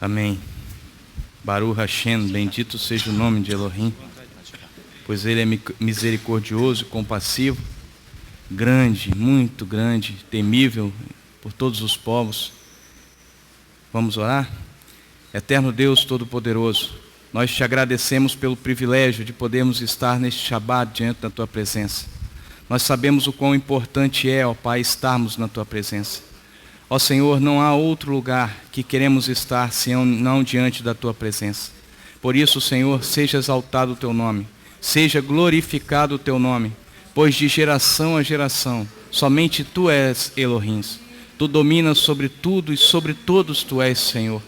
Amém. Baruch Hashem, bendito seja o nome de Elohim, pois Ele é misericordioso e compassivo, grande, muito grande, temível por todos os povos. Vamos orar? Eterno Deus Todo-Poderoso, nós te agradecemos pelo privilégio de podermos estar neste Shabat diante da Tua presença. Nós sabemos o quão importante é, ó Pai, estarmos na Tua presença. Ó Senhor, não há outro lugar que queremos estar senão diante da Tua presença. Por isso, Senhor, seja exaltado o Teu nome, seja glorificado o Teu nome, pois de geração a geração, somente Tu és Elohim. Tu dominas sobre tudo e sobre todos Tu és Senhor.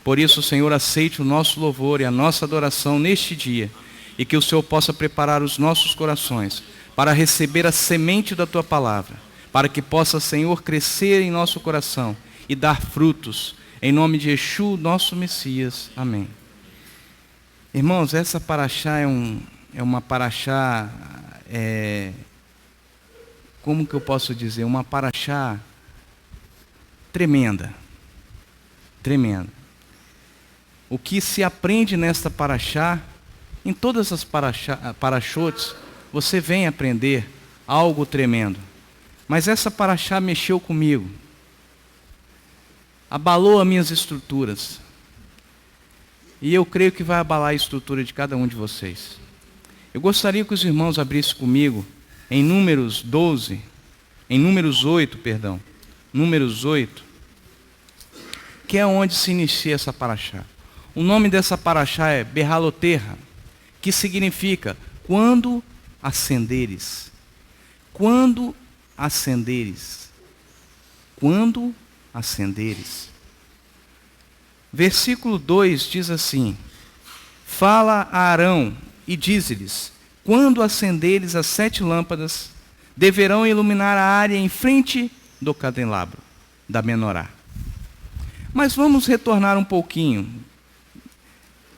Por isso, Senhor, aceite o nosso louvor e a nossa adoração neste dia, e que o Senhor possa preparar os nossos corações para receber a semente da Tua palavra, para que possa, Senhor, crescer em nosso coração e dar frutos, em nome de Yeshua, nosso Messias. Amém. Irmãos, essa paraxá é uma paraxá, como que eu posso dizer? Uma paraxá tremenda, tremenda. O que se aprende nesta paraxá, em todas as paraxotes, você vem aprender algo tremendo. Mas essa paraxá mexeu comigo, abalou as minhas estruturas, e eu creio que vai abalar a estrutura de cada um de vocês. Eu gostaria que os irmãos abrissem comigo em Números 8, que é onde se inicia essa paraxá. O nome dessa paraxá é Behaloterra, que significa quando ascenderes. Quando ascenderes. Quando ascenderes. Versículo 2 diz assim: fala a Arão e dize-lhes: quando acenderes as 7 lâmpadas, deverão iluminar a área em frente do candelabro da menorá. Mas vamos retornar um pouquinho.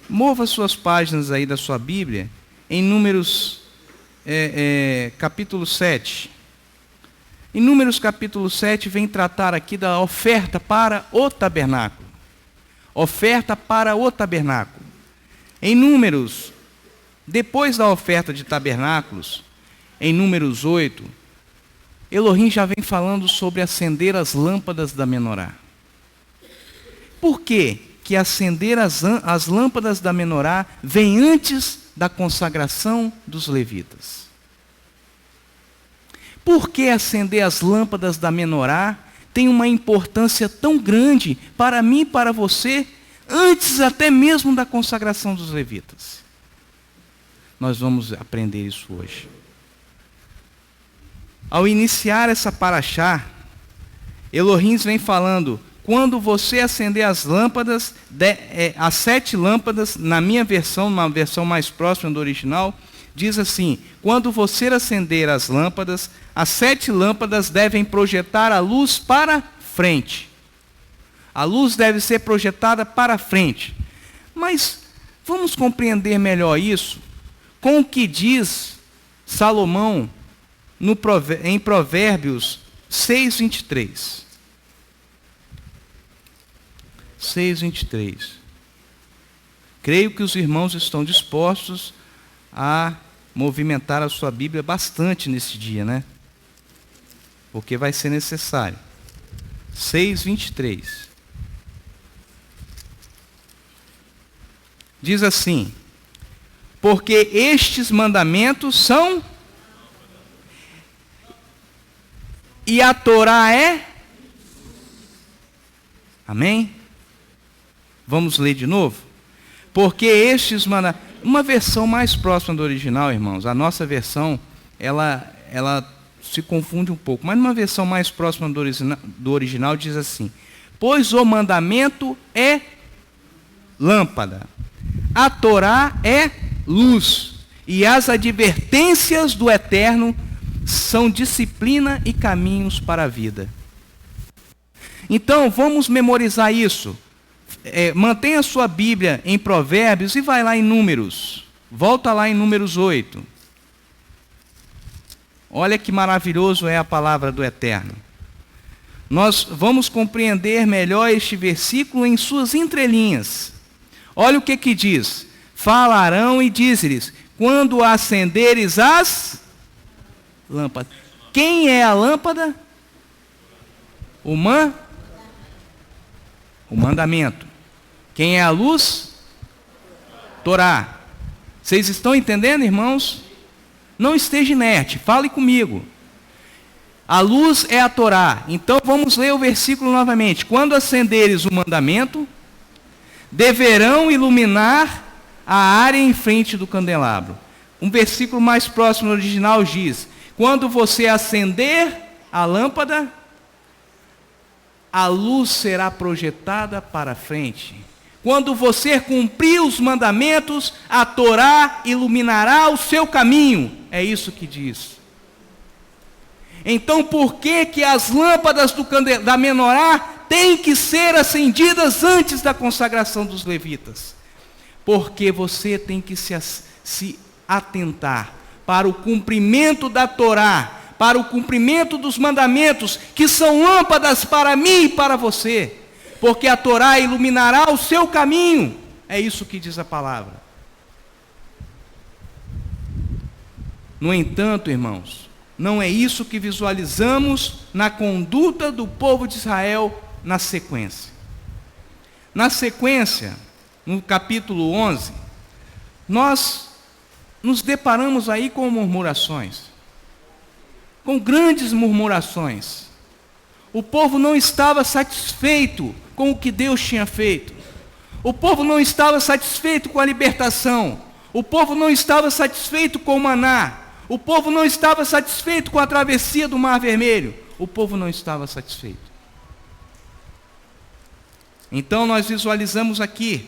Mova suas páginas aí da sua Bíblia em Números capítulo 7. Em Números capítulo 7 vem tratar aqui da oferta para o tabernáculo. Oferta para o tabernáculo. Em Números, depois da oferta de tabernáculos, em Números 8, Elohim já vem falando sobre acender as lâmpadas da menorá. Por quê? Que acender as lâmpadas da menorá vem antes da consagração dos levitas. Por que acender as lâmpadas da menorá tem uma importância tão grande para mim e para você, antes até mesmo da consagração dos levitas? Nós vamos aprender isso hoje. Ao iniciar essa paraxá, Elohim vem falando: quando você acender as lâmpadas, as 7 lâmpadas, na minha versão, uma versão mais próxima do original, diz assim: quando você acender as lâmpadas, as 7 lâmpadas devem projetar a luz para frente. A luz deve ser projetada para frente. Mas vamos compreender melhor isso com o que diz Salomão em Provérbios 6:23. 6:23. Creio que os irmãos estão dispostos a movimentar a sua Bíblia bastante nesse dia, né? Porque vai ser necessário. 6:23. Diz assim: porque estes mandamentos são, e a Torá é. Amém? Vamos ler de novo? Porque estes mandamentos. Uma versão mais próxima do original, irmãos. A versão, ela se confunde um pouco. Mas numa versão mais próxima do original diz assim: pois o mandamento é lâmpada, a Torá é luz, e as advertências do Eterno são disciplina e caminhos para a vida. Então, vamos memorizar isso. Mantenha a sua Bíblia em Provérbios e vai lá em Números. Volta lá em Números 8. Olha que maravilhoso é a palavra do Eterno. nós vamos compreender melhor este versículo em suas entrelinhas. Olha o que diz: falarão e diz-lhes, quando acenderes as lâmpadas. Quem é a lâmpada? O mandamento. Quem é a luz? Torá. Vocês estão entendendo, irmãos? Não esteja inerte, fale comigo. A luz é a Torá. Então vamos ler o versículo novamente. Quando acenderes o mandamento, deverão iluminar a área em frente do candelabro. Um versículo mais próximo do original diz: quando você acender a lâmpada, a luz será projetada para frente. Quando você cumprir os mandamentos, a Torá iluminará o seu caminho. É isso que diz. Então por que as lâmpadas da menorá têm que ser acendidas antes da consagração dos levitas? Porque você tem que se atentar para o cumprimento da Torá, para o cumprimento dos mandamentos, que são lâmpadas para mim e para você. Porque a Torá iluminará o seu caminho. É isso que diz a palavra. No entanto, irmãos, não é isso que visualizamos na conduta do povo de Israel na sequência. Na sequência, no capítulo 11, nós nos deparamos aí com murmurações, com grandes murmurações. O povo não estava satisfeito com o que Deus tinha feito. O povo não estava satisfeito com a libertação. O povo não estava satisfeito com o maná. O povo não estava satisfeito com a travessia do Mar Vermelho. O povo não estava satisfeito. Então nós visualizamos aqui,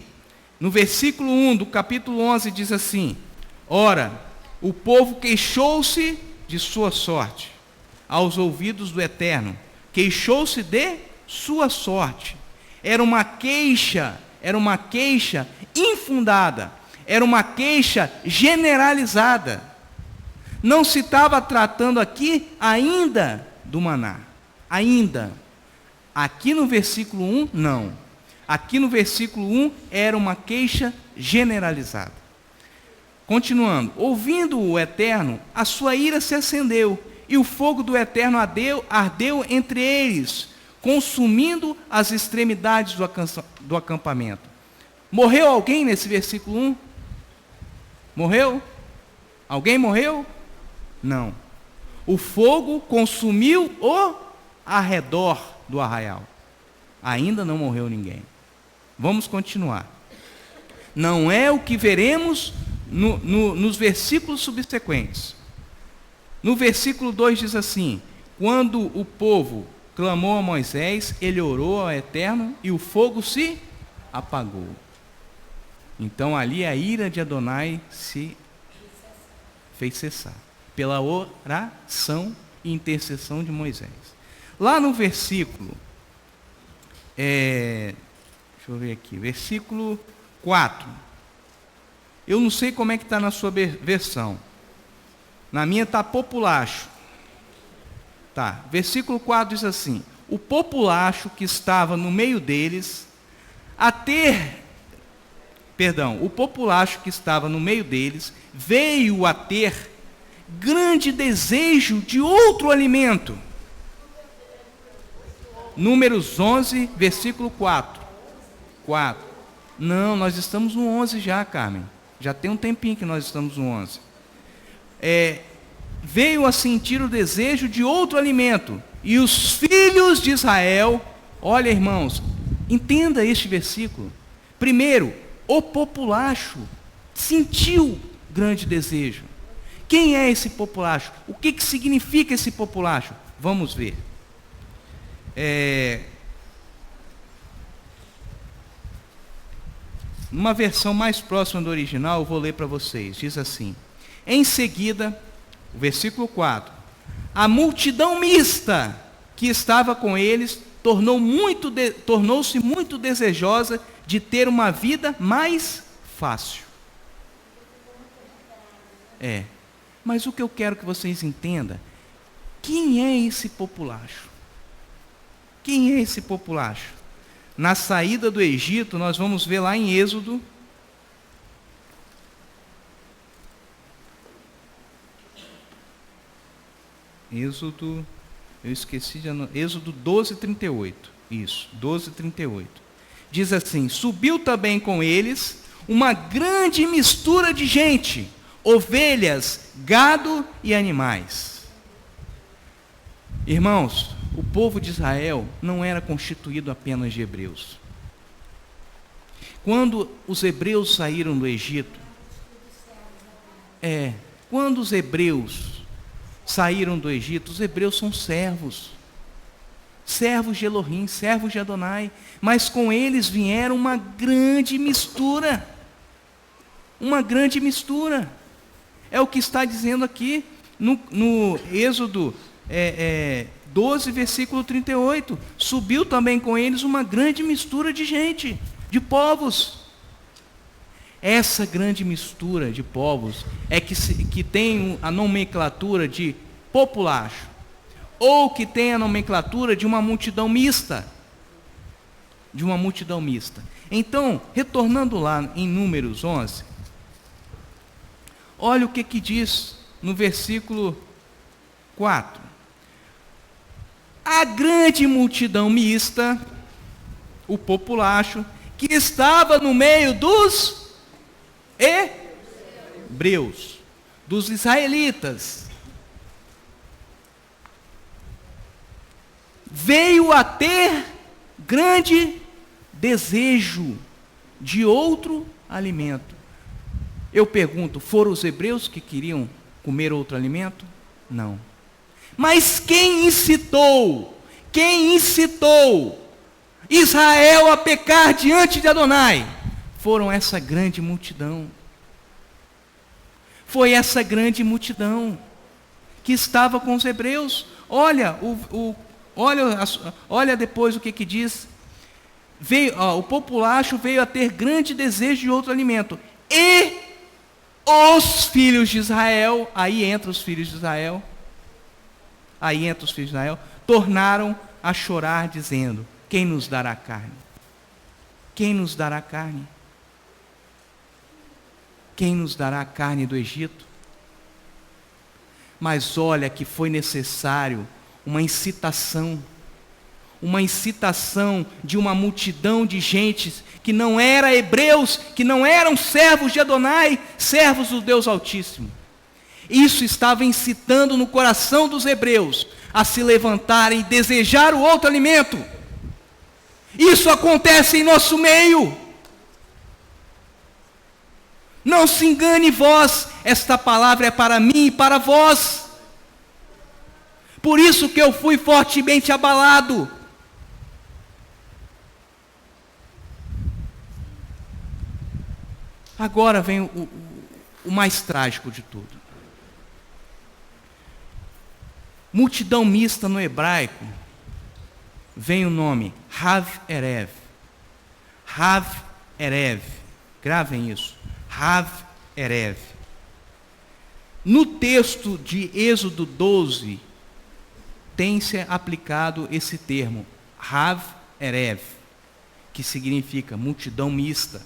no versículo 1 do capítulo 11, diz assim: ora, o povo queixou-se de sua sorte aos ouvidos do Eterno. Queixou-se de sua sorte. Era uma queixa infundada, era uma queixa generalizada. Não se estava tratando aqui ainda do maná. Ainda. Aqui no versículo 1, não. Aqui no versículo 1 era uma queixa generalizada. Continuando. Ouvindo o Eterno, a sua ira se acendeu, e o fogo do Eterno ardeu entre eles, consumindo as extremidades do acampamento. Morreu alguém nesse versículo 1? Morreu? Alguém morreu? Não. O fogo consumiu o arredor do arraial. Ainda não morreu ninguém. Vamos continuar. Não é o que veremos nos versículos subsequentes. No versículo 2 diz assim: quando o povo clamou a Moisés, ele orou ao Eterno e o fogo se apagou. Então ali a ira de Adonai se fez cessar, pela oração e intercessão de Moisés. Lá no versículo, deixa eu ver aqui, versículo 4. Eu não sei como é que está na sua versão. Na minha está populacho. Tá, versículo 4 diz assim: o populacho que estava no meio deles, o populacho que estava no meio deles, veio a ter grande desejo de outro alimento. Números 11, versículo 4. Não, nós estamos no 11 já, Carmen. Já tem um tempinho que nós estamos no 11. Veio a sentir o desejo de outro alimento. E os filhos de Israel, olha, irmãos, entenda este versículo. Primeiro, o populacho sentiu grande desejo. Quem é esse populacho? O que significa esse populacho? Vamos ver. Numa versão mais próxima do original, eu vou ler para vocês. Diz assim: em seguida, o versículo 4, a multidão mista que estava com eles tornou-se muito desejosa de ter uma vida mais fácil. Mas o que eu quero que vocês entendam, quem é esse populacho? Quem é esse populacho? Na saída do Egito, nós vamos ver lá em Êxodo. Êxodo 12, 38. Isso, 12, 38. Diz assim: subiu também com eles uma grande mistura de gente, ovelhas, gado e animais. Irmãos, o povo de Israel não era constituído apenas de hebreus. Quando os hebreus saíram do Egito, quando os hebreus saíram do Egito, os hebreus são servos de Elohim, servos de Adonai, mas com eles vieram uma grande mistura. É o que está dizendo aqui no Êxodo 12, versículo 38. Subiu também com eles uma grande mistura de gente, de povos. Essa grande mistura de povos é que tem a nomenclatura de populacho, ou que tem a nomenclatura de uma multidão mista. Então, retornando lá em Números 11, olha o que diz no versículo 4. A grande multidão mista, o populacho, que estava no meio dos hebreus, dos israelitas, veio a ter grande desejo de outro alimento. Eu pergunto, foram os hebreus que queriam comer outro alimento? Não. Mas quem incitou Israel a pecar diante de Adonai? Foram essa grande multidão. Foi essa grande multidão que estava com os hebreus. Olha depois o que diz. O populacho veio a ter grande desejo de outro alimento. E os filhos de Israel, aí entra os filhos de Israel, tornaram a chorar, dizendo: quem nos dará carne? Quem nos dará carne? Quem nos dará a carne do Egito? Mas olha que foi necessário uma incitação de uma multidão de gente que não eram hebreus, que não eram servos de Adonai, servos do Deus Altíssimo. Isso estava incitando no coração dos hebreus a se levantarem e desejar o outro alimento. Isso acontece em nosso meio. Não se engane vós, esta palavra é para mim e para vós. Por isso que eu fui fortemente abalado. Agora vem o mais trágico de tudo. Multidão mista no hebraico, vem o nome Rav Erev. Rav Erev, gravem isso. Rav Erev. No texto de Êxodo 12, tem-se aplicado esse termo, Rav Erev, que significa multidão mista.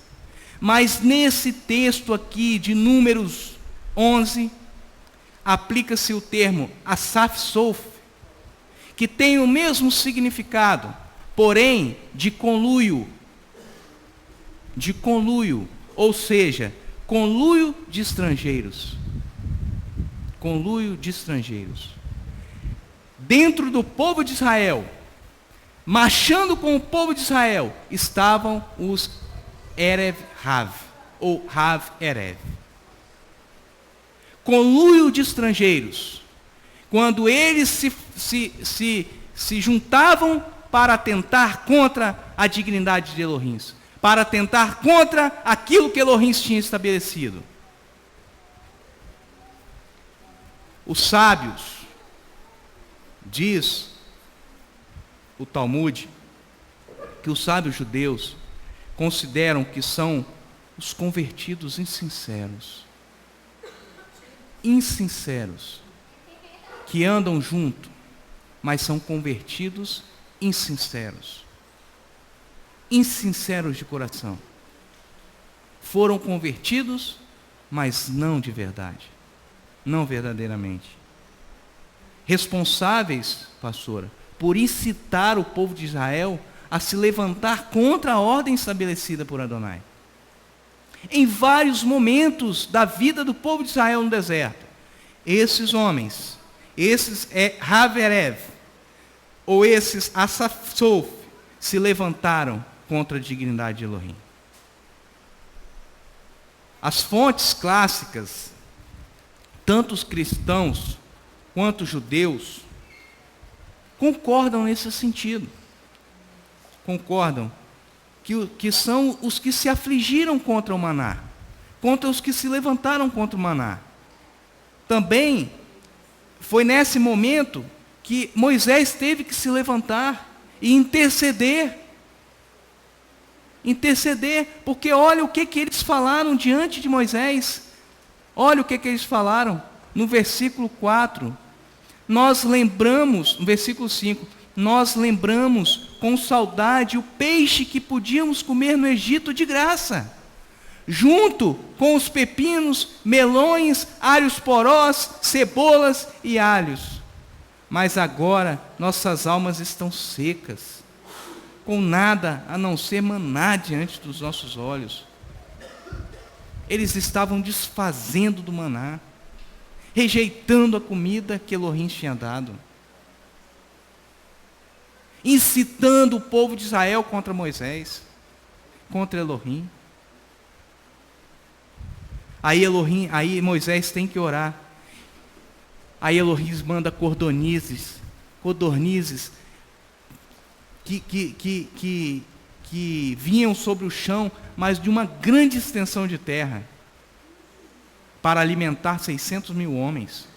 Mas nesse texto aqui de Números 11, aplica-se o termo Asaf Sof, que tem o mesmo significado, porém de conluio, ou seja, conluio de estrangeiros. Dentro do povo de Israel, marchando com o povo de Israel, estavam os Erev Rav, ou Rav Erev. Conluio de estrangeiros, quando eles se juntavam para atentar contra a dignidade de Elohim, para atentar contra aquilo que Elohim tinha estabelecido. Os sábios, diz o Talmud, que os sábios judeus consideram que são os convertidos insinceros, que andam junto, mas são convertidos insinceros de coração. Foram convertidos, mas não de verdade, não verdadeiramente. Responsáveis, pastora, por incitar o povo de Israel a se levantar contra a ordem estabelecida por Adonai. Em vários momentos da vida do povo de Israel no deserto, esses homens, esses Haverev, ou esses Asapsof, se levantaram contra a dignidade de Elohim. As fontes clássicas, tanto os cristãos quanto os judeus, concordam nesse sentido. Concordam que são os que se afligiram contra o maná, contra os que se levantaram contra o maná. Também foi nesse momento que Moisés teve que se levantar e interceder, porque olha o que eles falaram diante de Moisés. Olha o que eles falaram no versículo 4. Nós lembramos, no versículo 5, nós lembramos com saudade o peixe que podíamos comer no Egito de graça, junto com os pepinos, melões, alhos porós, cebolas e alhos. Mas agora nossas almas estão secas, com nada a não ser maná diante dos nossos olhos. Eles estavam desfazendo do maná, rejeitando a comida que Elohim tinha dado, incitando o povo de Israel contra Moisés, contra Elohim. Aí Moisés tem que orar. Aí Elohim manda codornizes que vinham sobre o chão, mas de uma grande extensão de terra, para alimentar 600.000 homens.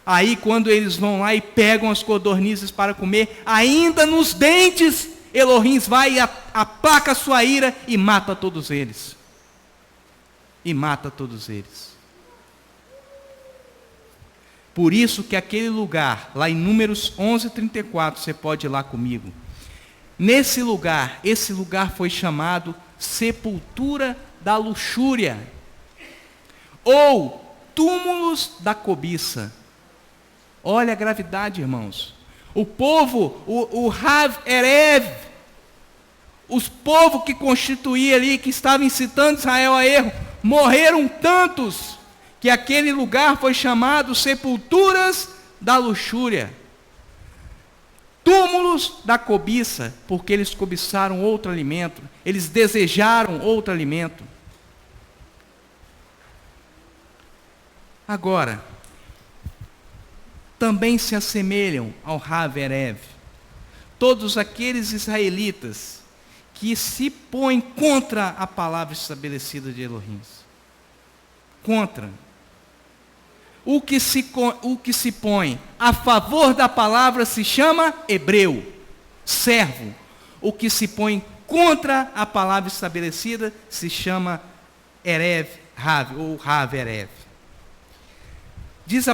Aí quando eles vão lá e pegam as codornizes para comer, ainda nos dentes, Elohim vai e aplaca a sua ira e mata todos eles. Por isso que aquele lugar, lá em Números 11:34, você pode ir lá comigo. Esse lugar foi chamado sepultura da luxúria, ou túmulos da cobiça. Olha a gravidade, irmãos. O povo, o Hav-Erev, os povos que constituía ali, que estavam incitando Israel a erro, morreram tantos, que aquele lugar foi chamado sepulturas da luxúria, túmulos da cobiça, porque eles cobiçaram outro alimento, eles desejaram outro alimento. Agora, também se assemelham ao Haverev todos aqueles israelitas que se põem contra a palavra estabelecida de Elohim. Contra. O que se põe a favor da palavra se chama hebreu, servo. O que se põe contra a palavra estabelecida se chama Erev, Hav, ou Haverev. Diz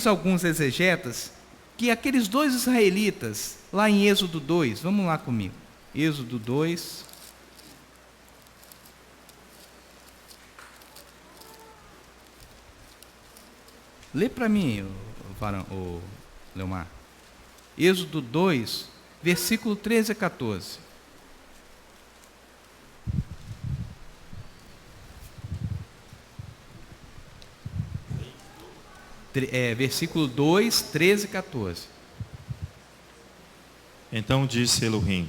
alguns exegetas que aqueles dois israelitas, lá em Êxodo 2, vamos lá comigo, Êxodo 2, lê para mim, Leomar, Êxodo 2, versículo 13 a 14. Versículo 2, 13 e 14. Então disse Elohim: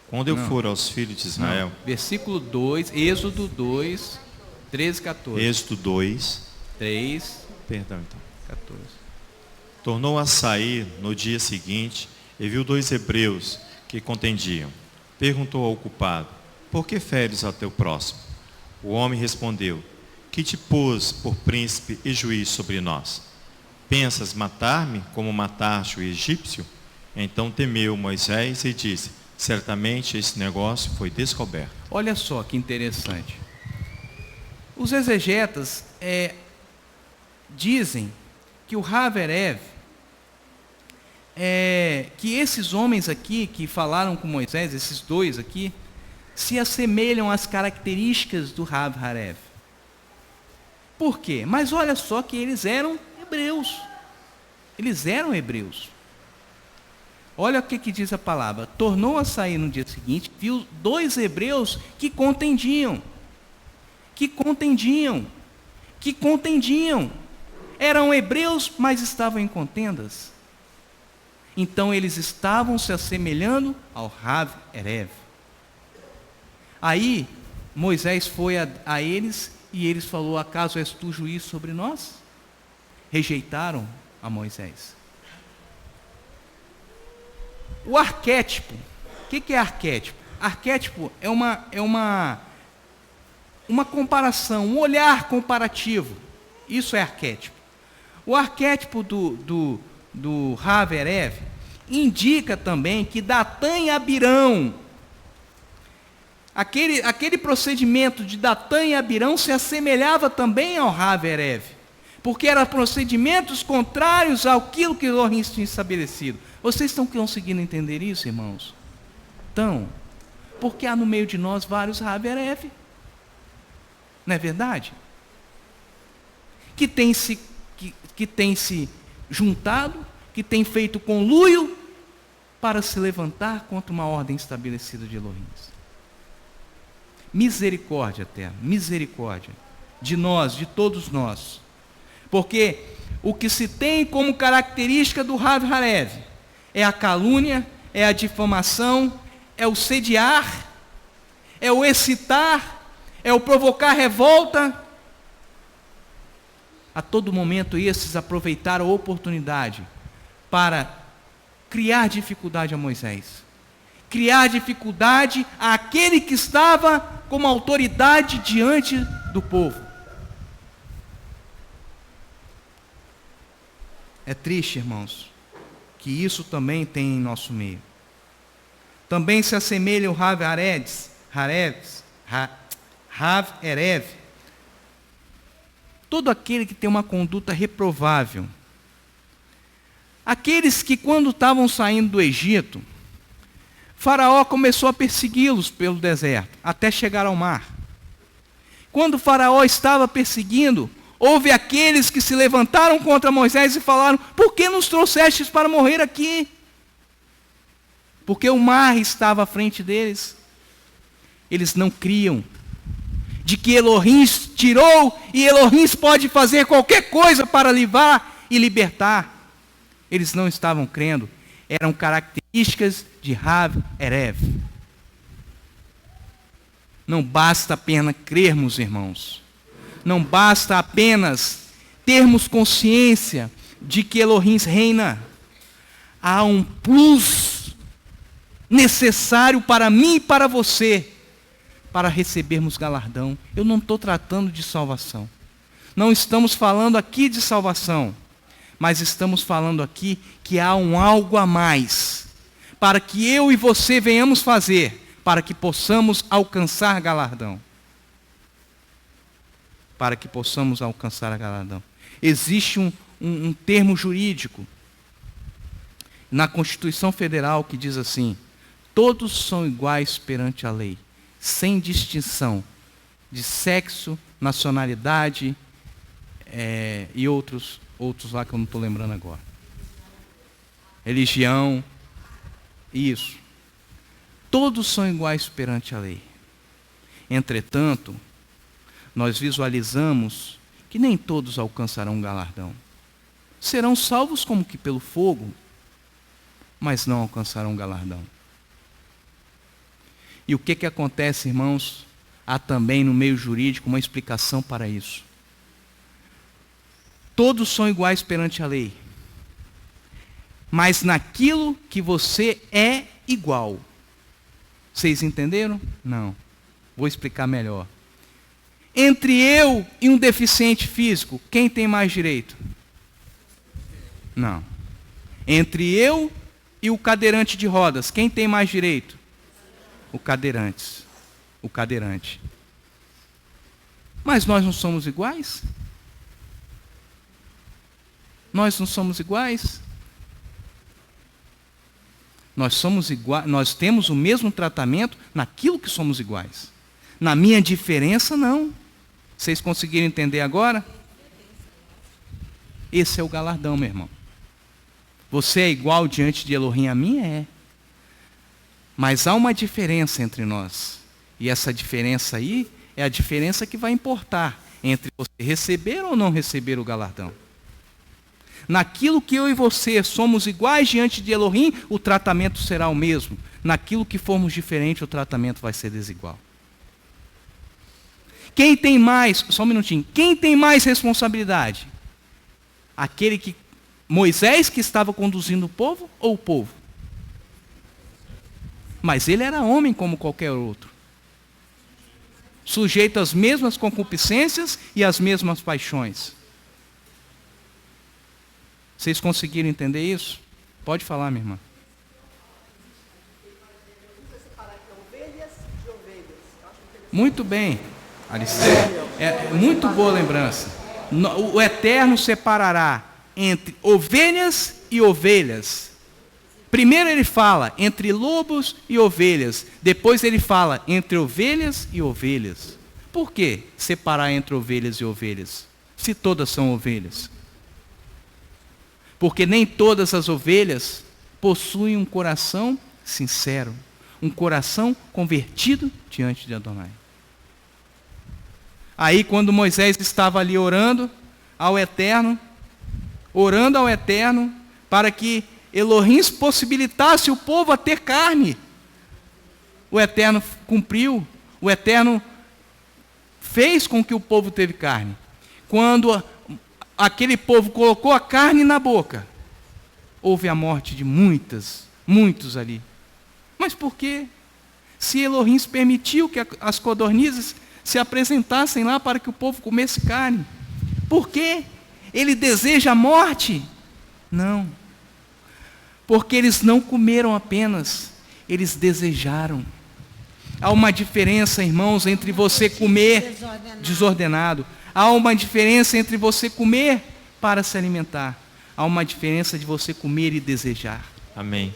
quando eu for aos filhos de Israel. Versículo 2, Êxodo 2, 13 e 14. Êxodo 2, 3, perdão, então. 14. Tornou a sair no dia seguinte e viu dois hebreus que contendiam. Perguntou ao culpado: por que feres ao teu próximo? O homem respondeu: que te pôs por príncipe e juiz sobre nós? Pensas matar-me como mataste o egípcio? Então temeu Moisés e disse: certamente esse negócio foi descoberto. Olha só que interessante. Os exegetas dizem que o Haverev que esses homens aqui que falaram com Moisés, esses dois aqui, se assemelham às características do Rav Harev. Por quê? Mas olha só que eles eram hebreus. Eles eram hebreus. Olha o que diz a palavra. Tornou a sair no dia seguinte, viu 2 hebreus que contendiam. Eram hebreus, mas estavam em contendas. Então eles estavam se assemelhando ao Rav Erev. Aí Moisés foi a eles e eles falou: acaso és tu juiz sobre nós? Rejeitaram a Moisés. O arquétipo. O que é arquétipo? Arquétipo é uma comparação, um olhar comparativo. Isso é arquétipo. O arquétipo do Rav Erev indica também que Datã e Abirão, aquele procedimento de Datã e Abirão se assemelhava também ao Rav Erev, porque eram procedimentos contrários àquilo que Elohim tinha estabelecido. Vocês estão conseguindo entender isso, irmãos? Então, porque há no meio de nós vários Rav Erev, não é verdade? Que tem se juntado, que tem feito conluio para se levantar contra uma ordem estabelecida de Elohim. Misericórdia, Eterno, misericórdia de nós, de todos nós. Porque o que se tem como característica do Rav Harev é a calúnia, é a difamação, é o sediar, é o excitar, é o provocar revolta. A todo momento esses aproveitaram a oportunidade para criar dificuldade a Moisés, criar dificuldade àquele que estava como autoridade diante do povo. É triste, irmãos, que isso também tem em nosso meio. Também se assemelha o Rav Erev, todo aquele que tem uma conduta reprovável. Aqueles que, quando estavam saindo do Egito, Faraó começou a persegui-los pelo deserto, até chegar ao mar. Quando Faraó estava perseguindo, houve aqueles que se levantaram contra Moisés e falaram: por que nos trouxestes para morrer aqui? Porque o mar estava à frente deles. Eles não criam de que Elohim tirou e Elohim pode fazer qualquer coisa para livrar e libertar. Eles não estavam crendo. Eram características de Rav Erev. Não basta apenas crermos, irmãos. Não basta apenas termos consciência de que Elohim reina. Há um plus necessário para mim e para você, para recebermos galardão. Eu não estou tratando de salvação. Não estamos falando aqui de salvação. Mas estamos falando aqui que há um algo a mais, para que eu e você venhamos fazer, para que possamos alcançar galardão. Para que possamos alcançar a galardão. Existe um termo jurídico na Constituição Federal que diz assim: todos são iguais perante a lei, sem distinção de sexo, nacionalidade e outros lá que eu não estou lembrando agora. Religião, isso. Todos são iguais perante a lei. Entretanto, nós visualizamos que nem todos alcançarão galardão. Serão salvos como que pelo fogo, mas não alcançarão galardão. E o que acontece, irmãos? Há também no meio jurídico uma explicação para isso. Todos são iguais perante a lei, mas naquilo que você é igual. Vocês entenderam? Não. Vou explicar melhor. Entre eu e um deficiente físico, quem tem mais direito? Não. Entre eu e o cadeirante de rodas, quem tem mais direito? O cadeirante. Mas nós não somos iguais? Nós não somos iguais? Nós temos o mesmo tratamento naquilo que somos iguais. Na minha diferença, não. Vocês conseguiram entender agora? Esse é o galardão, meu irmão. Você é igual diante de Elohim a mim? É. Mas há uma diferença entre nós. E essa diferença aí é a diferença que vai importar entre você receber ou não receber o galardão. Naquilo que eu e você somos iguais diante de Elohim, o tratamento será o mesmo. Naquilo que formos diferentes, o tratamento vai ser desigual. Quem tem mais, só um minutinho, quem tem mais responsabilidade? Moisés que estava conduzindo o povo ou o povo? Mas ele era homem como qualquer outro. Sujeito às mesmas concupiscências e às mesmas paixões. Vocês conseguiram entender isso? Pode falar, minha irmã. Muito bem, Alistair. É muito boa lembrança. O Eterno separará entre ovelhas e ovelhas. Primeiro ele fala entre lobos e ovelhas. Depois ele fala entre ovelhas e ovelhas. Por que separar entre ovelhas e ovelhas? Se todas são ovelhas. Porque nem todas as ovelhas possuem um coração sincero. Um coração convertido diante de Adonai. Aí quando Moisés estava ali orando ao Eterno para que Elohim possibilitasse o povo a ter carne. O Eterno cumpriu, o Eterno fez com que o povo teve carne. Quando aquele povo colocou a carne na boca, houve a morte de muitos ali. Mas por quê? Se Elohim permitiu que as codornizes se apresentassem lá para que o povo comesse carne. Por quê? Ele deseja a morte? Não. Porque eles não comeram apenas, eles desejaram. Há uma diferença, irmãos, entre você comer desordenado. Há uma diferença entre você comer para se alimentar. Há uma diferença de você comer e desejar. Amém.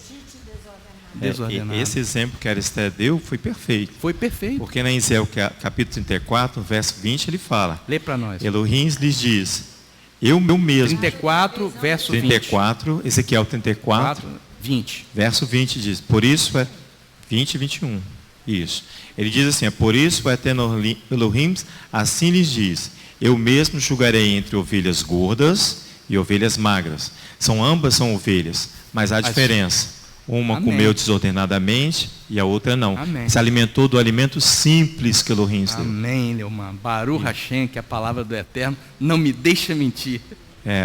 Desordenado. Esse exemplo que Alistair deu foi perfeito. Foi perfeito. Porque na Ezequiel capítulo 34, verso 20, ele fala. Lê para nós. Elohim lhes diz, eu mesmo. 34, verso 20. 34, Ezequiel 34, 20. Verso 20 diz, por isso é 20 e 21. Isso. Ele diz assim, por isso o Eterno Elohim assim lhes diz, eu mesmo julgarei entre ovelhas gordas e ovelhas magras. Ambas são ovelhas, mas há diferença. Uma Amém. comeu desordenadamente e a outra não. Amém. Se alimentou do alimento simples que Elohim deu. Amém, Leomar. Baruch Hashem, que é a palavra do Eterno não me deixa mentir.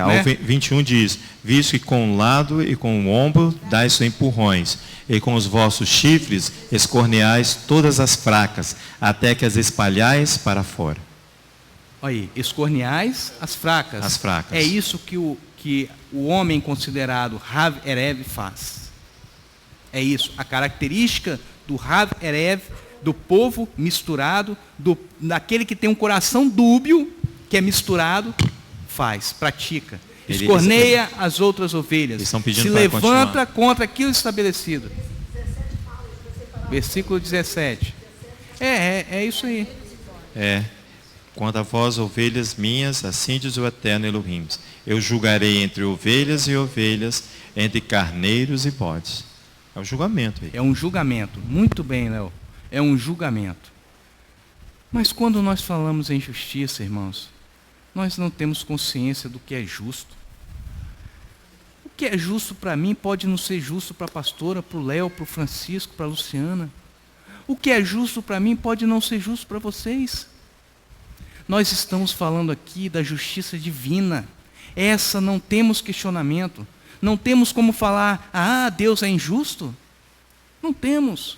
Ao 21 diz, visto que com o lado e com o ombro dais empurrões, e com os vossos chifres escorneais todas as fracas, até que as espalhais para fora. Olha aí, escorneais as fracas. As fracas. É isso que o homem considerado Rav Erev faz. É isso, a característica do Rav Erev, do povo misturado, daquele que tem um coração dúbio, que é misturado, pratica. Escorneia as outras ovelhas. Se levanta contra aquilo estabelecido. Versículo 17. É isso aí. Quanto a vós, ovelhas minhas, assim diz o Eterno Elohim, eu julgarei entre ovelhas e ovelhas, entre carneiros e bodes. É um julgamento aí. É um julgamento. Muito bem, Léo. É um julgamento. Mas quando nós falamos em justiça, irmãos, nós não temos consciência do que é justo. O que é justo para mim pode não ser justo para a pastora, para o Léo, para o Francisco, para a Luciana. O que é justo para mim pode não ser justo para vocês. Nós estamos falando aqui da justiça divina. Essa não temos questionamento. Não temos como falar, Deus é injusto. Não temos.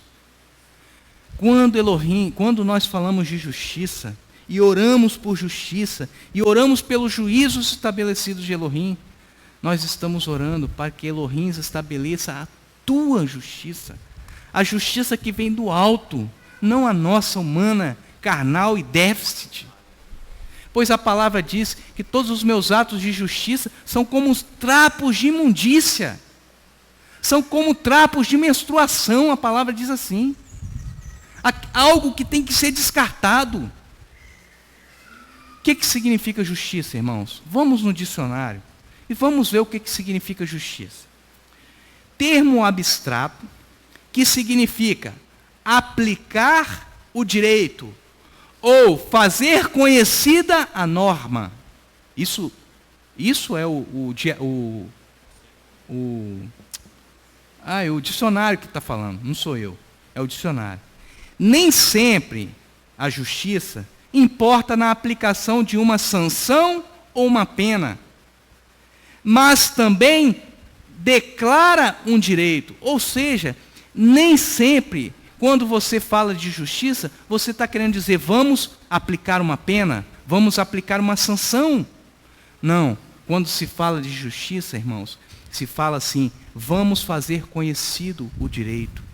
Quando nós falamos de justiça, e oramos por justiça, e oramos pelos juízos estabelecidos de Elohim, nós estamos orando para que Elohim estabeleça a tua justiça. A justiça que vem do alto, não a nossa humana, carnal e déficit. Pois a palavra diz que todos os meus atos de justiça são como os trapos de imundícia. São como trapos de menstruação, a palavra diz assim. Algo que tem que ser descartado. O que significa justiça, irmãos? Vamos no dicionário e vamos ver o que significa justiça. Termo abstrato que significa aplicar o direito ou fazer conhecida a norma. Isso é o dicionário que está falando, não sou eu, é o dicionário. Nem sempre a justiça importa na aplicação de uma sanção ou uma pena, mas também declara um direito. Ou seja, nem sempre, quando você fala de justiça, você está querendo dizer, vamos aplicar uma pena, vamos aplicar uma sanção. Não, quando se fala de justiça, irmãos, se fala assim, vamos fazer conhecido o direito.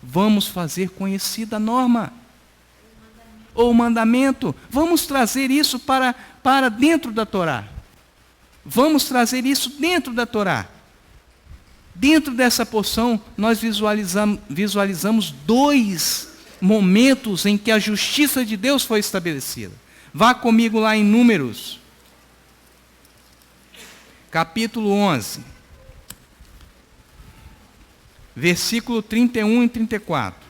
Vamos fazer conhecida a norma. Ou o mandamento. Vamos trazer isso para dentro da Torá. Vamos trazer isso dentro da Torá. Dentro dessa porção, nós visualizamos 2 momentos em que a justiça de Deus foi estabelecida. Vá comigo lá em Números, capítulo 11, versículo 31 e 34.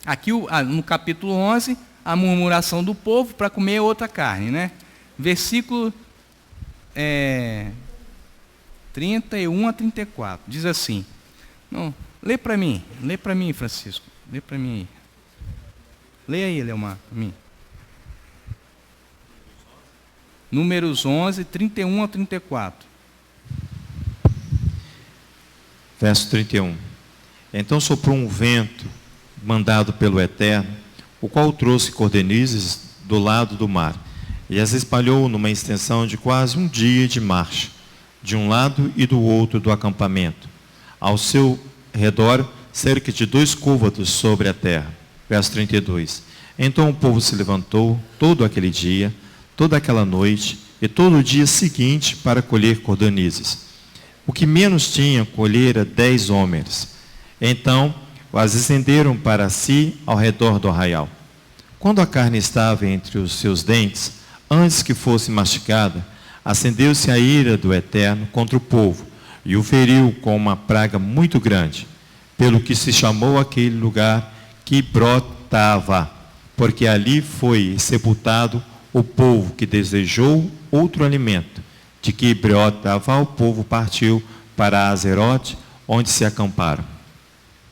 Aqui no capítulo 11, a murmuração do povo para comer outra carne, né? Versículo 31 a 34, diz assim. Não, lê para mim, Francisco, lê para mim aí. Lê aí, Leomar, para mim. Números 11, 31 a 34. Verso 31. Então soprou um vento mandado pelo Eterno, o qual trouxe cordonizes do lado do mar, e as espalhou numa extensão de quase um dia de marcha, de um lado e do outro do acampamento. Ao seu redor, cerca de 2 côvados sobre a terra. Verso 32. Então o povo se levantou todo aquele dia, toda aquela noite e todo o dia seguinte para colher cordonizes. O que menos tinha colhera 10 homens. Então as estenderam para si ao redor do arraial. Quando a carne estava entre os seus dentes, antes que fosse mastigada, acendeu-se a ira do Eterno contra o povo, e o feriu com uma praga muito grande, pelo que se chamou aquele lugar Quibrotava, porque ali foi sepultado o povo que desejou outro alimento. De Quibrotava o povo partiu para Azerote, onde se acamparam.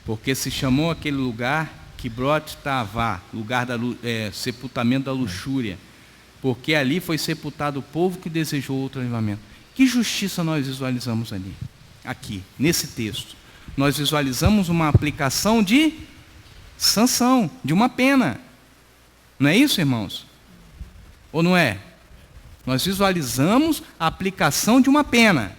Porque se chamou aquele lugar Quibrotava, lugar do sepultamento da luxúria, porque ali foi sepultado o povo que desejou outro alimento. Que justiça nós visualizamos ali? Aqui, nesse texto. Nós visualizamos uma aplicação de sanção, de uma pena. Não é isso, irmãos? Ou não é? Nós visualizamos a aplicação de uma pena.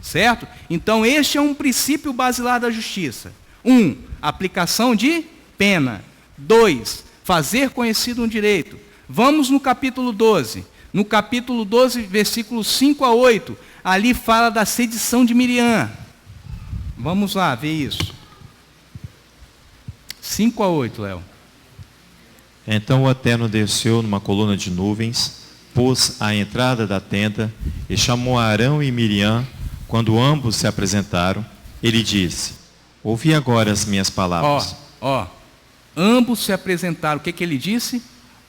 Certo? Então, este é um princípio basilar da justiça. 1, aplicação de pena. 2, fazer conhecido um direito. Vamos no capítulo 12. No capítulo 12, versículos 5 a 8, ali fala da sedição de Miriam. Vamos lá ver isso. 5 a 8, Léo. Então o Eterno desceu numa coluna de nuvens, pôs à entrada da tenda e chamou Arão e Miriam. Quando ambos se apresentaram, ele disse: ouvi agora as minhas palavras. Ambos se apresentaram. O que ele disse?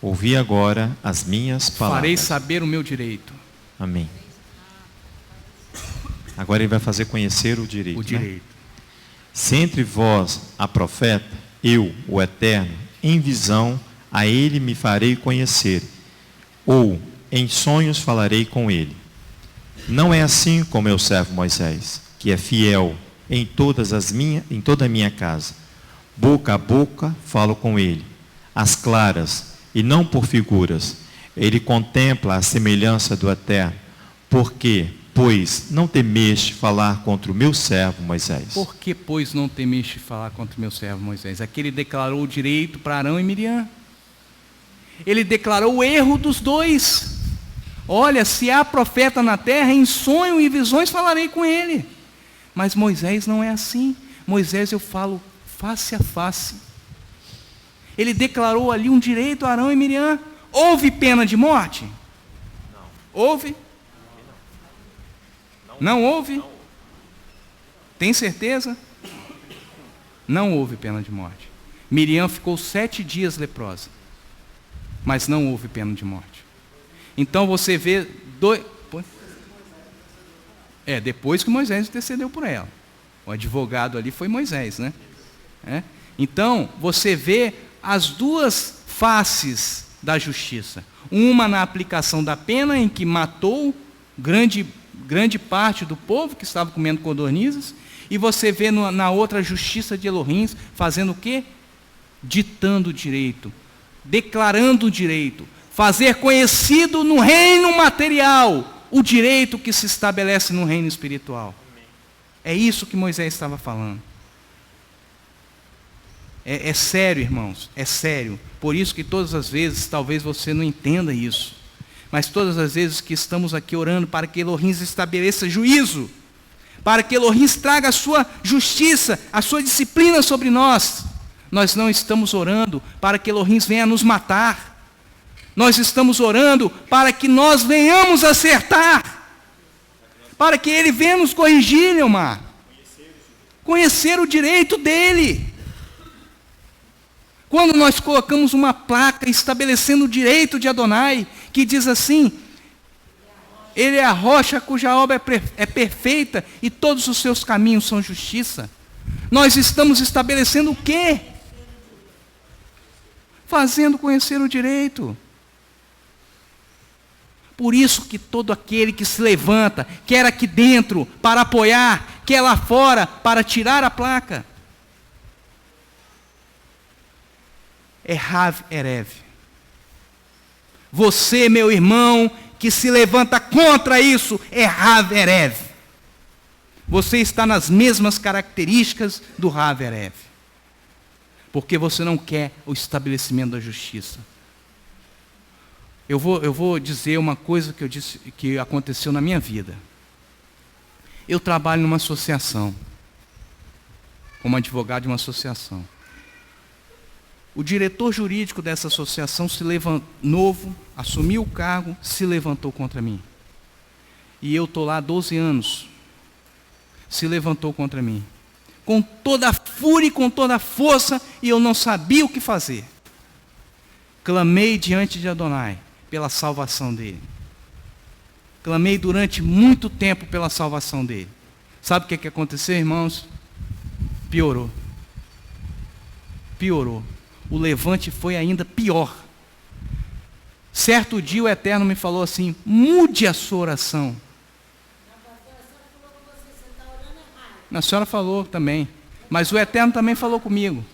Ouvi agora as minhas palavras. Farei saber o meu direito. Amém. Agora ele vai fazer conhecer o direito. O direito. Né? Se entre vós há profeta, eu, o Eterno, em visão, a ele me farei conhecer, ou em sonhos falarei com ele. Não é assim com meu servo Moisés, que é fiel em toda a minha casa. Boca a boca falo com ele, às claras, e não por figuras. Ele contempla a semelhança do Eterno. Por quê? Pois não temeste falar contra o meu servo Moisés. Por que, pois, não temeste falar contra o meu servo Moisés? Aqui ele declarou o direito para Arão e Miriam. Ele declarou o erro dos dois. olha, se há profeta na terra, em sonho e visões falarei com ele. Mas Moisés não é assim. Moisés eu falo face a face. Ele declarou ali um direito a Arão e Miriam. Houve pena de morte? Não. Houve? Não houve? Tem certeza? Não houve pena de morte. Miriam ficou 7 dias leprosa, mas não houve pena de morte. Então você vê depois que Moisés intercedeu por ela. O advogado ali foi Moisés, né? Então você vê as duas faces da justiça. Uma na aplicação da pena, em que matou grande parte do povo que estava comendo codornizes, e você vê na outra justiça de Elohim fazendo o quê? Ditando o direito, declarando o direito, fazer conhecido no reino material o direito que se estabelece no reino espiritual. É isso que Moisés estava falando. É sério, irmãos, é sério. Por isso que todas as vezes, talvez você não entenda isso, mas todas as vezes que estamos aqui orando para que Elohim estabeleça juízo, para que Elohim traga a sua justiça, a sua disciplina sobre nós, nós não estamos orando para que Elohim venha nos matar. Nós estamos orando para que nós venhamos acertar, para que Ele venha nos corrigir, Leomar. Conhecer o direito dEle. Quando nós colocamos uma placa estabelecendo o direito de Adonai, que diz assim: Ele é a rocha cuja obra é perfeita e todos os seus caminhos são justiça. Nós estamos estabelecendo o quê? Fazendo conhecer o direito. Por isso que todo aquele que se levanta, quer aqui dentro para apoiar, quer lá fora para tirar a placa, é Rav Erev. Você, meu irmão, que se levanta contra isso, é Rav Erev. Você está nas mesmas características do Rav Erev. Porque você não quer o estabelecimento da justiça. Eu vou dizer uma coisa que aconteceu na minha vida. Eu trabalho numa associação, como advogado de uma associação. O diretor jurídico dessa associação novo, assumiu o cargo, se levantou contra mim. E eu estou lá há 12 anos. Se levantou contra mim. Com toda a fúria e com toda a força, e eu não sabia o que fazer. Clamei diante de Adonai pela salvação dele. Clamei durante muito tempo pela salvação dele. Sabe o que aconteceu, irmãos? Piorou. Piorou. O levante foi ainda pior. Certo dia o Eterno me falou assim: mude a sua oração. A senhora falou também, mas o Eterno também falou comigo.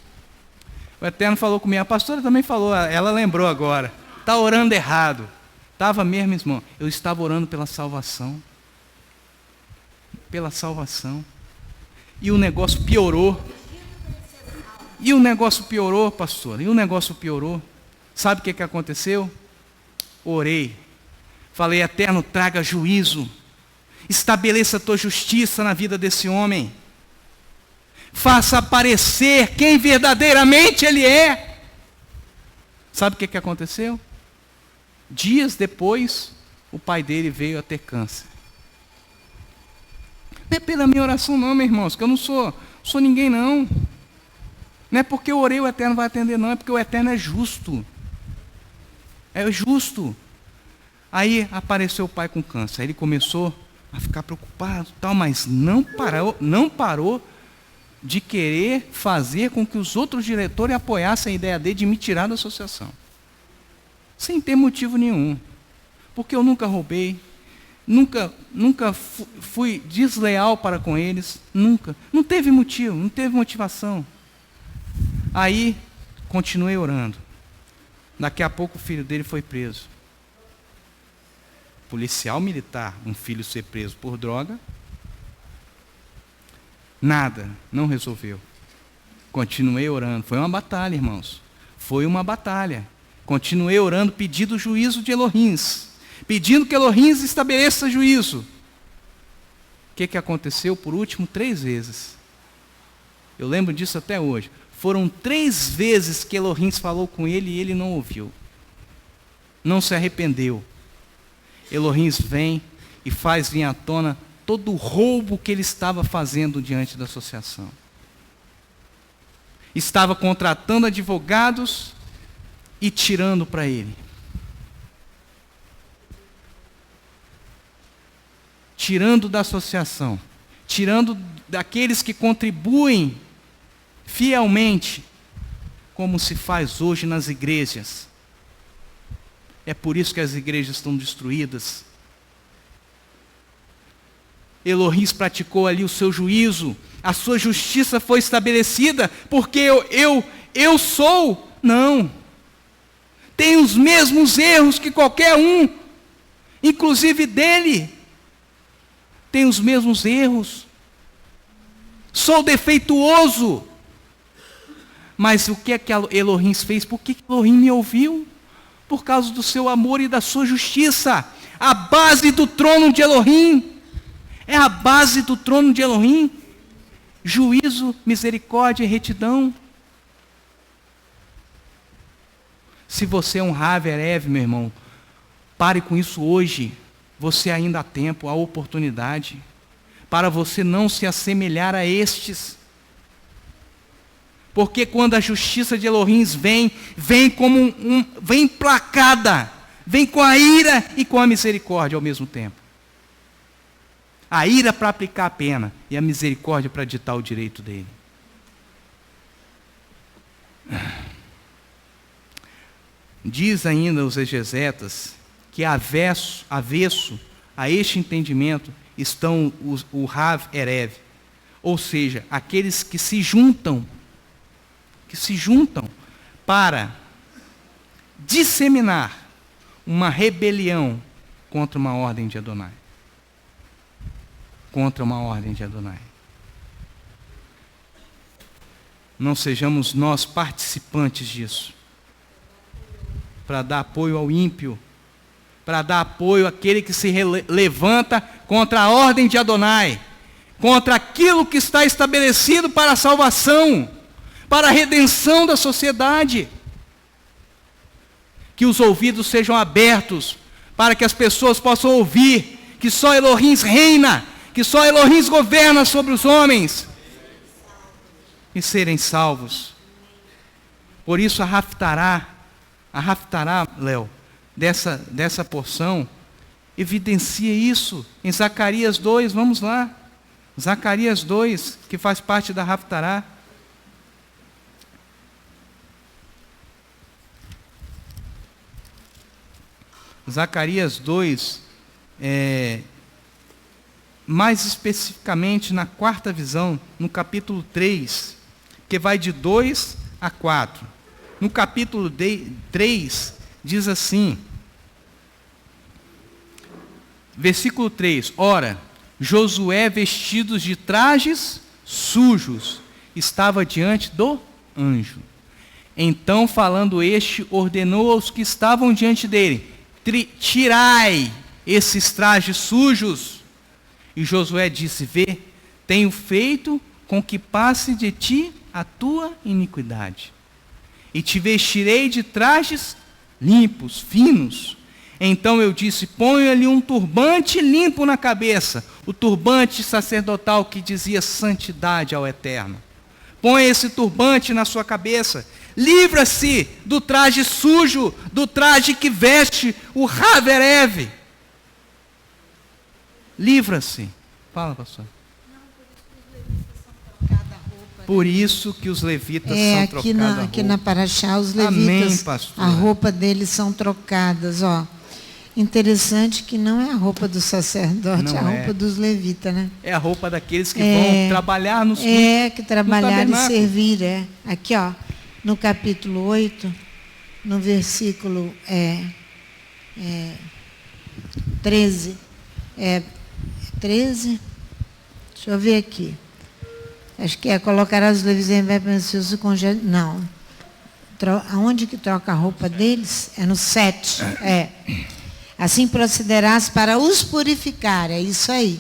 O Eterno falou comigo, a pastora também falou, ela lembrou agora. Está orando errado. Estava mesmo, irmão. Eu estava orando pela salvação. Pela salvação. E o negócio piorou. E o negócio piorou, pastor. E o negócio piorou. Sabe o que aconteceu? Orei. Falei: Eterno, traga juízo. Estabeleça a tua justiça na vida desse homem. Faça aparecer quem verdadeiramente ele é. Sabe o que aconteceu? Dias depois, o pai dele veio a ter câncer. Não é pela minha oração não, meus irmãos, que eu não sou ninguém não. Não é porque eu orei o Eterno vai atender não, é porque o Eterno é justo. É justo. Aí apareceu o pai com câncer. Aí ele começou a ficar preocupado, tal, mas não parou de querer fazer com que os outros diretores apoiassem a ideia dele de me tirar da associação. Sem ter motivo nenhum. Porque eu nunca roubei, nunca fui desleal para com eles, nunca. Não teve motivo, não teve motivação. Aí, continuei orando. Daqui a pouco o filho dele foi preso. Policial militar, um filho ser preso por droga. Nada, não resolveu. Continuei orando. Foi uma batalha, irmãos. Foi uma batalha. Continuei orando, pedindo o juízo de Elohim. pedindo que Elohim estabeleça juízo. O que aconteceu por último? 3 vezes. Eu lembro disso até hoje. Foram 3 vezes que Elohim falou com ele e ele não ouviu. Não se arrependeu. Elohim vem e faz vir à tona todo o roubo que ele estava fazendo diante da associação. Estava contratando advogados e tirando para ele. Tirando da associação. Tirando daqueles que contribuem fielmente, como se faz hoje nas igrejas. É por isso que as igrejas estão destruídas. Elohim praticou ali o seu juízo, a sua justiça foi estabelecida, porque eu sou, não. Tem os mesmos erros que qualquer um, inclusive dele. Tem os mesmos erros. Sou defeituoso. Mas o que é que Elohim fez? Por que Elohim me ouviu? Por causa do seu amor e da sua justiça. A base do trono de Elohim. É a base do trono de Elohim. Juízo, misericórdia e retidão. Se você é um Rav Erev, meu irmão, pare com isso hoje. Você ainda há tempo, há oportunidade. Para você não se assemelhar a estes. Porque quando a justiça de Elohim vem como vem implacada, vem com a ira e com a misericórdia ao mesmo tempo. A ira para aplicar a pena e a misericórdia para ditar o direito dele. Diz ainda os exegetas que avesso a este entendimento estão o Rav Erev, ou seja, aqueles que se juntam para disseminar uma rebelião contra uma ordem de Adonai. Contra uma ordem de Adonai. Não sejamos nós participantes disso. Para dar apoio ao ímpio. Para dar apoio àquele que se levanta contra a ordem de Adonai. Contra aquilo que está estabelecido para a salvação. Para a redenção da sociedade. Que os ouvidos sejam abertos. Para que as pessoas possam ouvir. Que só Elohim reina. Que só Elohim governa sobre os homens. E serem salvos. Por isso a Haftará, Léo, dessa porção, evidencia isso. Em Zacarias 2, vamos lá. Zacarias 2, que faz parte da Haftará. Zacarias 2, mais especificamente na 4ª visão, no capítulo 3, que vai de 2 a 4. No capítulo 3, diz assim, versículo 3, ora, Josué, vestidos de trajes sujos, estava diante do anjo. Então, falando este, ordenou aos que estavam diante dele, tirai esses trajes sujos. E Josué disse, vê, tenho feito com que passe de ti a tua iniquidade. E te vestirei de trajes limpos, finos. Então eu disse, ponha-lhe um turbante limpo na cabeça, o turbante sacerdotal que dizia santidade ao Eterno. Ponha esse turbante na sua cabeça. Livra-se do traje sujo, do traje que veste o Rav Erev. Livra-se. Fala, pastor. Por isso que os levitas são trocados a roupa. Aqui na Paraxá, os levitas, amém, pastor. A roupa deles são trocadas. Ó. Interessante que não é a roupa do sacerdote, é a roupa dos levitas, né? É a roupa daqueles que vão trabalhar nos que trabalhar e servir. Aqui, ó, no capítulo 8, no versículo 13. 13? Deixa eu ver aqui. Acho que colocar os levitas em vergonhoso com... Não. Aonde que troca a roupa deles? É no 7. Assim procederás para os purificar, é isso aí.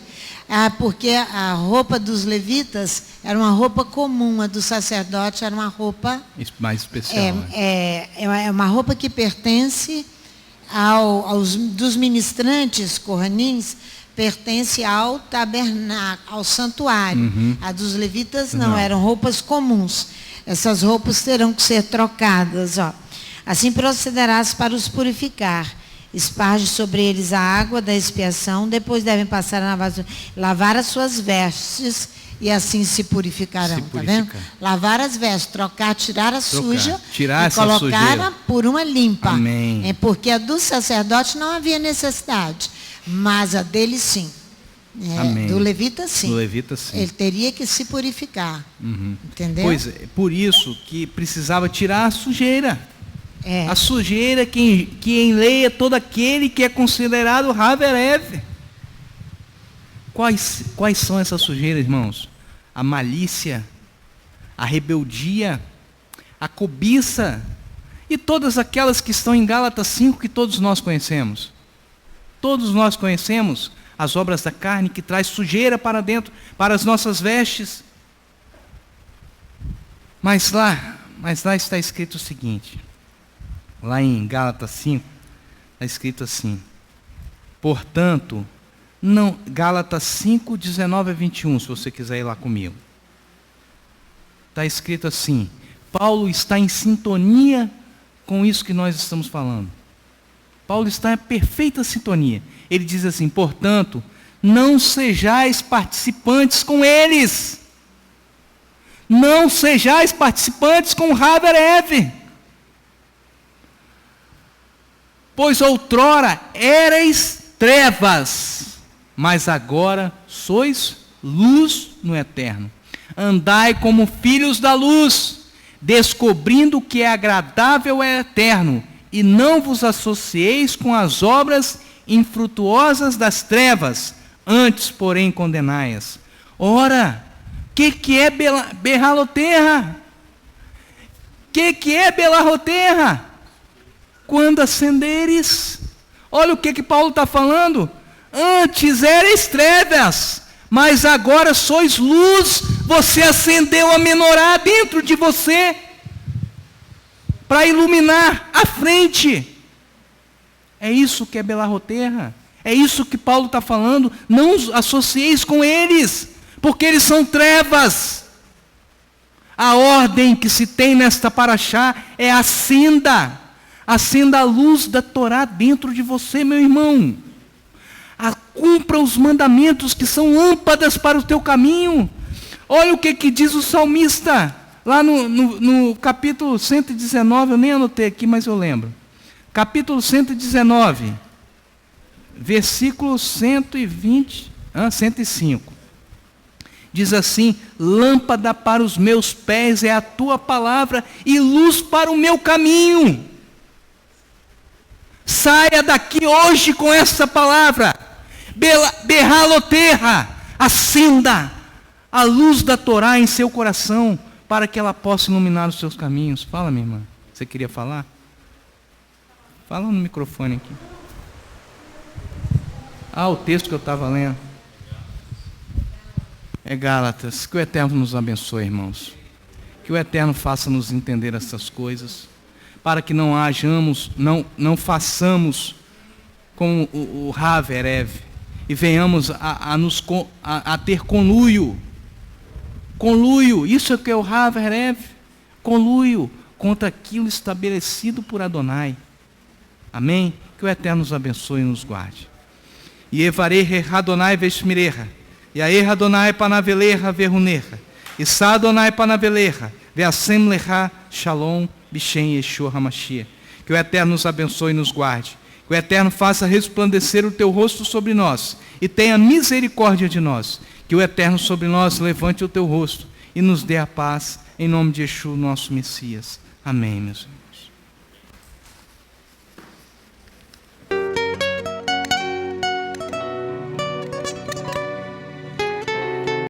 Porque a roupa dos levitas era uma roupa comum, a do sacerdote era uma roupa mais especial. É uma roupa que pertence dos ministrantes corranins, pertence ao tabernáculo, ao santuário. A dos levitas não, eram roupas comuns. Essas roupas terão que ser trocadas. Assim procederás para os purificar. Esparge sobre eles a água da expiação, depois devem passar a lavar as suas vestes e assim se purificarão. Tá vendo? Lavar as vestes, tirar a suja e colocar por uma limpa. Amém. Porque a do sacerdote não havia necessidade, mas a dele sim. Amém. Do levita sim. Do levita sim. Ele teria que se purificar. Entendeu? Pois é, por isso que precisava tirar a sujeira. A sujeira que enleia todo aquele que é considerado Haverev. Quais são essas sujeiras, irmãos? A malícia, a rebeldia, a cobiça e todas aquelas que estão em Gálatas 5 que todos nós conhecemos. Todos nós conhecemos as obras da carne que traz sujeira para dentro, para as nossas vestes. Mas lá está escrito o seguinte. Lá em Gálatas 5, está escrito assim. Portanto, não, Gálatas 5, 19 a 21, se você quiser ir lá comigo. Está escrito assim. Paulo está em sintonia com isso que nós estamos falando. Paulo está em perfeita sintonia. Ele diz assim, portanto, não sejais participantes com eles. Não sejais participantes com Haverev. Pois outrora erais trevas, mas agora sois luz no eterno. Andai como filhos da luz, descobrindo o que é agradável e eterno, e não vos associeis com as obras infrutuosas das trevas, antes, porém, condenai-as. Ora, o que é berraloterra? O que é belarroterra? Quando acenderes, olha o que Paulo está falando. Antes erais trevas, mas agora sois luz. Você acendeu a menorá dentro de você para iluminar a frente. É isso que é belarroterra. É isso que Paulo está falando. Não os associeis com eles, porque eles são trevas. A ordem que se tem nesta paraxá é acenda. Acenda a luz da Torá dentro de você, meu irmão. Cumpra os mandamentos que são lâmpadas para o teu caminho. Olha o que diz o salmista, lá no capítulo 119, eu nem anotei aqui, mas eu lembro. Capítulo 119, versículo 105. Diz assim, lâmpada para os meus pés é a tua palavra e luz para o meu caminho. Saia daqui hoje com essa palavra. Berraloterra, acenda a luz da Torá em seu coração, para que ela possa iluminar os seus caminhos. Fala, minha irmã, você queria falar? Fala no microfone aqui. O texto que eu estava lendo. É Gálatas. Que o Eterno nos abençoe, irmãos. Que o Eterno faça-nos entender essas coisas, para que não façamos como o Haverev e venhamos a ter conluio. Conluio, isso é o que é o Haverev. Conluio contra aquilo estabelecido por Adonai. Amém? Que o Eterno nos abençoe e nos guarde. E evarei Adonai vestmireha, e a Adonai panaveleha veruneha, e sa Adonai panaveleha, veasem leha shalom, Bishem Yeshua HaMashiach. Que o Eterno nos abençoe e nos guarde. Que o Eterno faça resplandecer o teu rosto sobre nós e tenha misericórdia de nós. Que o Eterno sobre nós levante o teu rosto e nos dê a paz, em nome de Yeshua, nosso Messias. Amém, meus irmãos.